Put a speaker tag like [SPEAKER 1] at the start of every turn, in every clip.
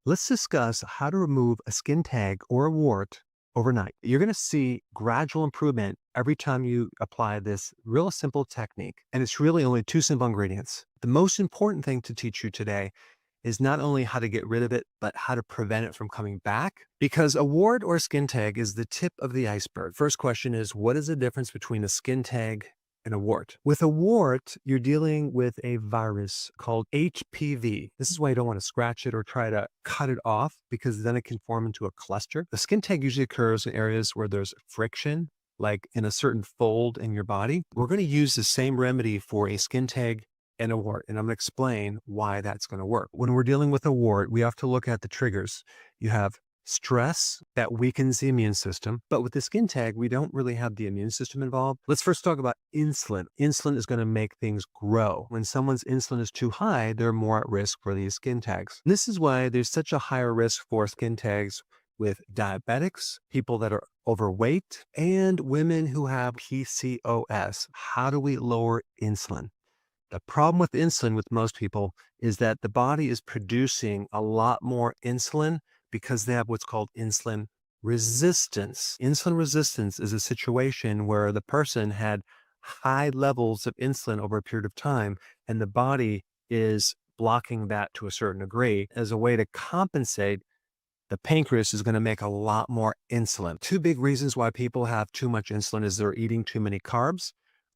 [SPEAKER 1] Let's discuss how to remove a skin tag or a wart overnight. You're going to see gradual improvement every time you apply this real simple technique. And it's really only two simple ingredients. The most important thing to teach you today is not only how to get rid of it, but how to prevent it from coming back. Because a wart or skin tag is the tip of the iceberg. First question is, what is the difference between a skin tag and a wart? With a wart, you're dealing with a virus called HPV. This is why you don't want to scratch it or try to cut it off, because then it can form into a cluster. The skin tag usually occurs in areas where there's friction, like in a certain fold in your body. We're going to use the same remedy for a skin tag and a wart, and I'm going to explain why that's going to work. When we're dealing with a wart, we have to look at the triggers. You have stress that weakens the immune system, but with the skin tag, we don't really have the immune system involved. Let's first talk about insulin. Insulin is going to make things grow. When someone's insulin is too high, they're more at risk for these skin tags. And this is why there's such a higher risk for skin tags with diabetics, people that are overweight, and women who have PCOS. How do we lower insulin? The problem with insulin with most people is that the body is producing a lot more insulin because they have what's called insulin resistance. Insulin resistance is a situation where the person had high levels of insulin over a period of time, and the body is blocking that to a certain degree. As a way to compensate, the pancreas is going to make a lot more insulin. Two big reasons why people have too much insulin is they're eating too many carbs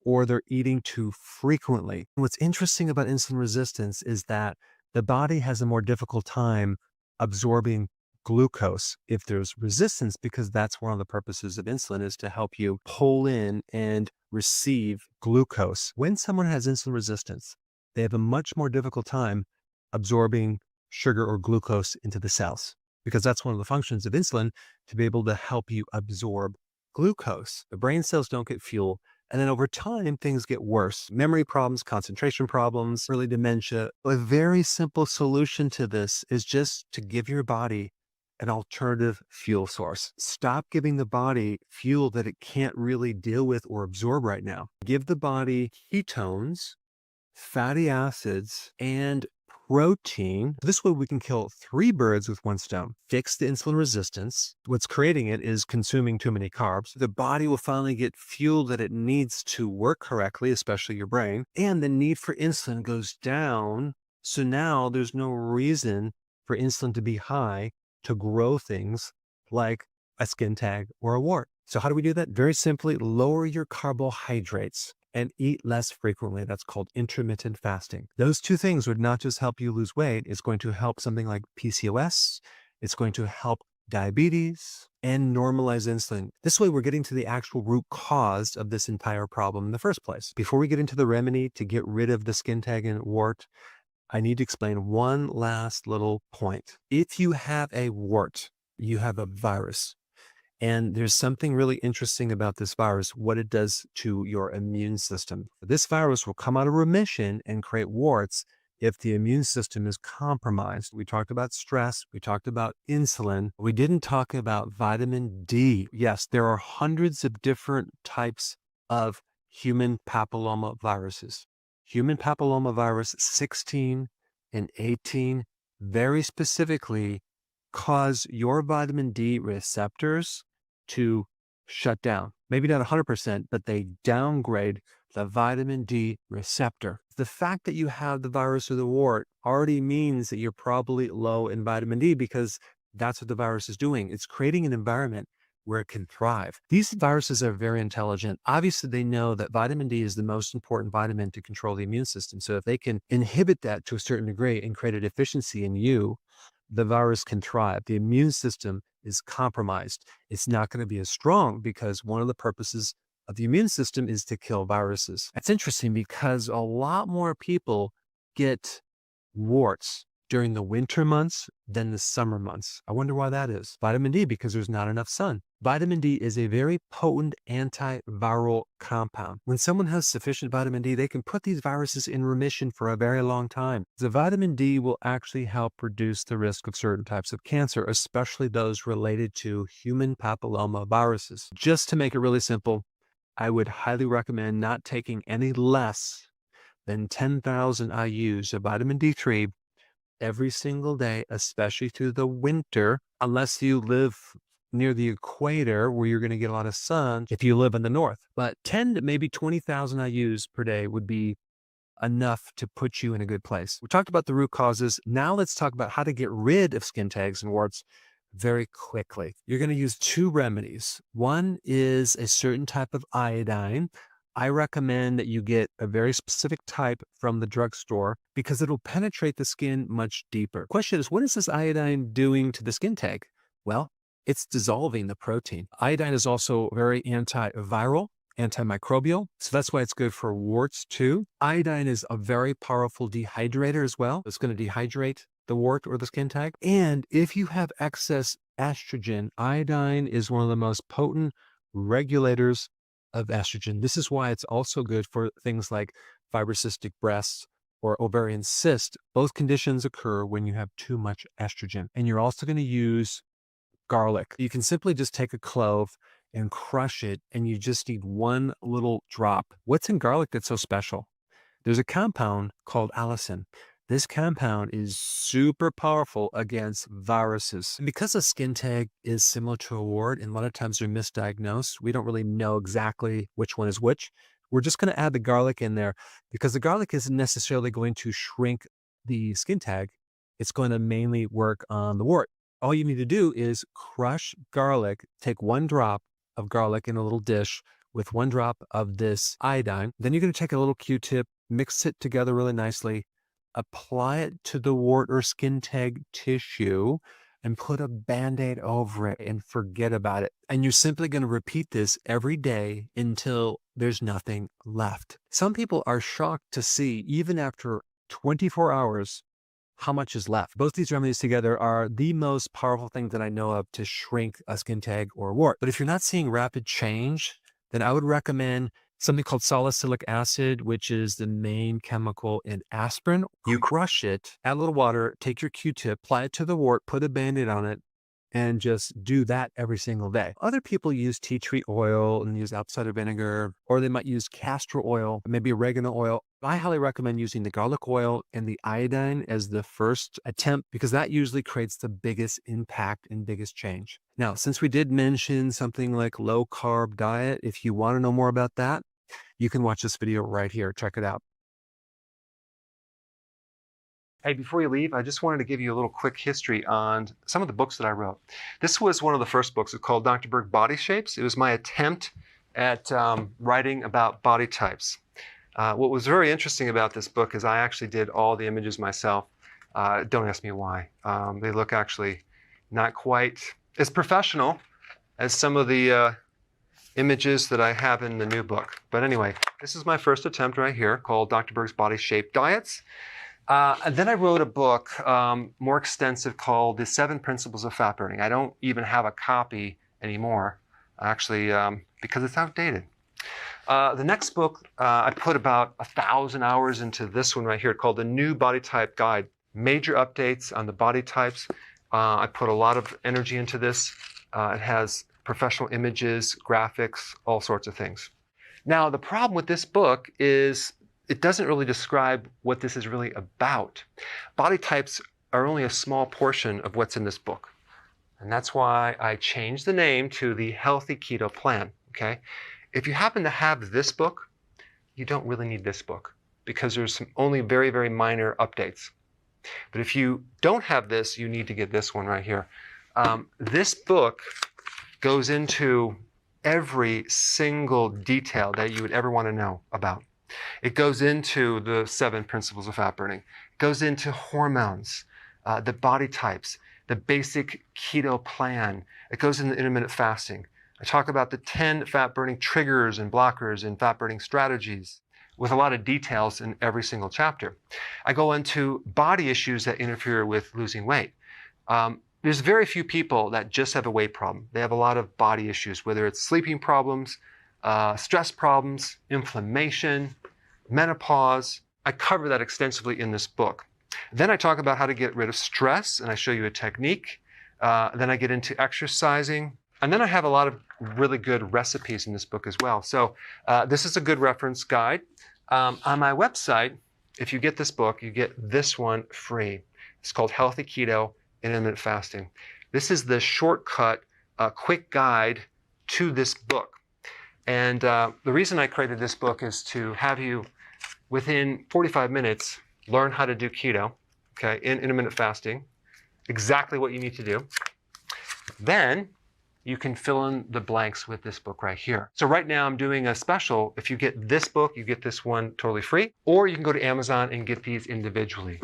[SPEAKER 1] or they're eating too frequently. What's interesting about insulin resistance is that the body has a more difficult time absorbing glucose if there's resistance, because that's one of the purposes of insulin, is to help you pull in and receive glucose. When someone has insulin resistance, they have a much more difficult time absorbing sugar or glucose into the cells, because that's one of the functions of insulin, to be able to help you absorb glucose. The brain cells don't get fuel. And then over time, things get worse. Memory problems, concentration problems, early dementia. A very simple solution to this is just to give your body an alternative fuel source. Stop giving the body fuel that it can't really deal with or absorb right now. Give the body ketones, fatty acids, and protein. This way we can kill three birds with one stone. Fix the insulin resistance. What's creating it is consuming too many carbs. The body will finally get fuel that it needs to work correctly, especially your brain, and the need for insulin goes down. So now there's no reason for insulin to be high to grow things like a skin tag or a wart. So how do we do that? Very simply, lower your carbohydrates and eat less frequently. That's called intermittent fasting. Those two things would not just help you lose weight, it's going to help something like PCOS, it's going to help diabetes, and normalize insulin. This way, we're getting to the actual root cause of this entire problem in the first place. Before we get into the remedy to get rid of the skin tag and wart, I need to explain one last little point. If you have a wart, you have a virus. And there's something really interesting about this virus, what it does to your immune system. This virus will come out of remission and create warts if the immune system is compromised. We talked about stress. We talked about insulin. We didn't talk about vitamin D. Yes, there are hundreds of different types of human papillomaviruses. Human papillomavirus 16 and 18 very specifically cause your vitamin D receptors to shut down. Maybe not 100%, but they downgrade the vitamin D receptor. The fact that you have the virus or the wart already means that you're probably low in vitamin D, because that's what the virus is doing. It's creating an environment where it can thrive. These viruses are very intelligent. Obviously, they know that vitamin D is the most important vitamin to control the immune system. So if they can inhibit that to a certain degree and create a deficiency in you, the virus can thrive. The immune system is compromised. It's not going to be as strong, because one of the purposes of the immune system is to kill viruses. That's interesting, because a lot more people get warts during the winter months than the summer months. I wonder why that is. Vitamin D, because there's not enough sun. Vitamin D is a very potent antiviral compound. When someone has sufficient vitamin D, they can put these viruses in remission for a very long time. The vitamin D will actually help reduce the risk of certain types of cancer, especially those related to human papillomaviruses. Just to make it really simple, I would highly recommend not taking any less than 10,000 IUs of vitamin D3 every single day, especially through the winter, unless you live near the equator where you're going to get a lot of sun if you live in the north. But 10 to maybe 20,000 IUs per day would be enough to put you in a good place. We talked about the root causes. Now let's talk about how to get rid of skin tags and warts very quickly. You're going to use two remedies. One is a certain type of iodine. I recommend that you get a very specific type from the drugstore because it'll penetrate the skin much deeper. Question is, what is this iodine doing to the skin tag? Well, it's dissolving the protein. Iodine is also very antiviral, antimicrobial, so that's why it's good for warts too. Iodine is a very powerful dehydrator as well. It's going to dehydrate the wart or the skin tag. And if you have excess estrogen, iodine is one of the most potent regulators of estrogen. This is why it's also good for things like fibrocystic breasts or ovarian cyst. Both conditions occur when you have too much estrogen. And you're also going to use garlic. You can simply just take a clove and crush it, and you just need one little drop. What's in garlic that's so special? There's a compound called allicin. This compound is super powerful against viruses. And because a skin tag is similar to a wart, and a lot of times they're misdiagnosed, we don't really know exactly which one is which. We're just going to add the garlic in there because the garlic isn't necessarily going to shrink the skin tag. It's going to mainly work on the wart. All you need to do is crush garlic, take one drop of garlic in a little dish with one drop of this iodine. Then you're going to take a little Q-tip, mix it together really nicely, apply it to the wart or skin tag tissue, and put a Band-Aid over it and forget about it. And you're simply going to repeat this every day until there's nothing left. Some people are shocked to see, even after 24 hours, how much is left. Both these remedies together are the most powerful thing that I know of to shrink a skin tag or wart. But if you're not seeing rapid change, then I would recommend something called salicylic acid, which is the main chemical in aspirin. You crush it, add a little water, take your Q-tip, apply it to the wart, put a Band-Aid on it, and just do that every single day. Other people use tea tree oil and use apple cider vinegar, or they might use castor oil, maybe oregano oil. I highly recommend using the garlic oil and the iodine as the first attempt because that usually creates the biggest impact and biggest change. Now, since we did mention something like low carb diet, if you want to know more about that, you can watch this video right here. Check it out. Hey, before you leave, I just wanted to give you a little quick history on some of the books that I wrote. This was one of the first books. It's called Dr. Berg Body Shapes. It was my attempt at writing about body types. What was very interesting about this book is I actually did all the images myself. Don't ask me why. They look actually not quite as professional as some of the images that I have in the new book. But anyway, this is my first attempt right here called Dr. Berg's Body Shape Diets. And then I wrote a book more extensive called The 7 Principles of Fat Burning. I don't even have a copy anymore, actually, because it's outdated. The next book, I put about 1,000 hours into this one right here called The New Body Type Guide. Major updates on the body types. I put a lot of energy into this. It has professional images, graphics, all sorts of things. Now, the problem with this book is it doesn't really describe what this is really about. Body types are only a small portion of what's in this book. And that's why I changed the name to the Healthy Keto Plan, okay? If you happen to have this book, you don't really need this book because there's only very, very minor updates. But if you don't have this, you need to get this one right here. This book goes into every single detail that you would ever want to know about. It goes into the 7 principles of fat burning. It goes into hormones, the body types, the basic keto plan. It goes into intermittent fasting. I talk about the 10 fat burning triggers and blockers and fat burning strategies with a lot of details in every single chapter. I go into body issues that interfere with losing weight. There's very few people that just have a weight problem. They have a lot of body issues, whether it's sleeping problems, stress problems, inflammation, menopause. I cover that extensively in this book. Then I talk about how to get rid of stress, and I show you a technique. Then I get into exercising. And then I have a lot of really good recipes in this book as well. So this is a good reference guide. On my website, if you get this book, you get this one free. It's called Healthy Keto Intermittent Fasting. This is the shortcut, quick guide to this book. And the reason I created this book is to have you, within 45 minutes, learn how to do keto, okay, in intermittent fasting, exactly what you need to do. Then you can fill in the blanks with this book right here. So right now I'm doing a special. If you get this book, you get this one totally free, or you can go to Amazon and get these individually.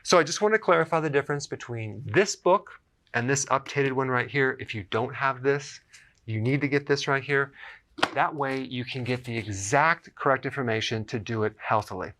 [SPEAKER 1] So I just want to clarify the difference between this book and this updated one right here. If you don't have this, you need to get this right here. That way you can get the exact correct information to do it healthily.